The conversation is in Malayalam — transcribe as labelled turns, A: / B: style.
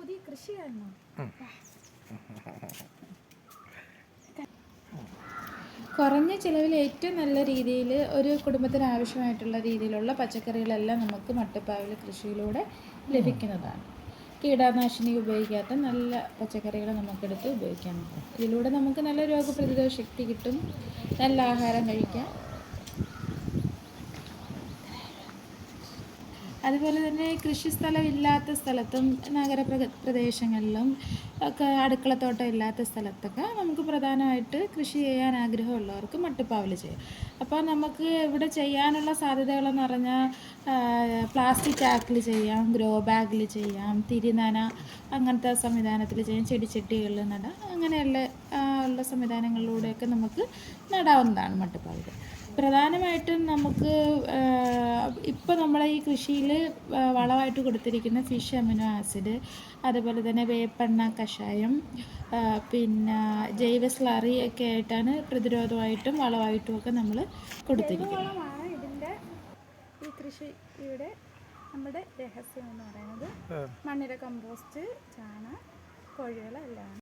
A: പുതിയ കൃഷിയാണോ? കുറഞ്ഞ ചിലവിൽ ഏറ്റവും നല്ല രീതിയിൽ ഒരു കുടുംബത്തിന് ആവശ്യമായിട്ടുള്ള രീതിയിലുള്ള പച്ചക്കറികളെല്ലാം നമുക്ക് മട്ടുപ്പാവിൽ കൃഷിയിലൂടെ ലഭിക്കുന്നതാണ്. കീടനാശിനി ഉപയോഗിക്കാത്ത നല്ല പച്ചക്കറികൾ നമുക്കെടുത്ത് ഉപയോഗിക്കാൻ പറ്റും. ഇതിലൂടെ നമുക്ക് നല്ല രോഗപ്രതിരോധ ശക്തി കിട്ടും, നല്ല ആഹാരം കഴിക്കാം. അതുപോലെ തന്നെ കൃഷിസ്ഥലം ഇല്ലാത്ത സ്ഥലത്തും പ്രദേശങ്ങളിലും ഒക്കെ അടുക്കളത്തോട്ടം ഇല്ലാത്ത സ്ഥലത്തൊക്കെ നമുക്ക് പ്രധാനമായിട്ട് കൃഷി ചെയ്യാൻ ആഗ്രഹമുള്ളവർക്ക് മട്ടുപ്പാവിൽ ചെയ്യാം. അപ്പോൾ നമുക്ക് ഇവിടെ ചെയ്യാനുള്ള സാധ്യതകളെന്ന് പറഞ്ഞാൽ പ്ലാസ്റ്റിക് ടാക്കിൽ ചെയ്യാം, ഗ്രോ ബാഗിൽ ചെയ്യാം, തിരിനന അങ്ങനത്തെ സംവിധാനത്തിൽ ചെയ്യാം, ചെടിച്ചട്ടികളിൽ നടാം. അങ്ങനെയുള്ള ഉള്ള സംവിധാനങ്ങളിലൂടെയൊക്കെ നമുക്ക് നടാവുന്നതാണ് മട്ടുപ്പാവിൽ. പ്രധാനമായിട്ടും നമുക്ക് ഇപ്പോൾ നമ്മളെ ഈ കൃഷിയിൽ വളമായിട്ട് കൊടുത്തിരിക്കുന്ന ഫിഷ് അമിനോ ആസിഡ്, അതുപോലെ തന്നെ വേപ്പെണ്ണ കഷായം, പിന്നെ ജൈവ സ്ലറി ഒക്കെ ആയിട്ടാണ് പ്രതിരോധമായിട്ടും വളമായിട്ടും ഒക്കെ നമ്മൾ കൊടുത്തിരിക്കുന്നത്. ഇതിൻ്റെ ഈ കൃഷിയുടെ നമ്മുടെ രഹസ്യം എന്ന് പറയുന്നത് മണ്ണിര കമ്പോസ്റ്റ്, ചാണകം, കോഴിവളം എല്ലാം.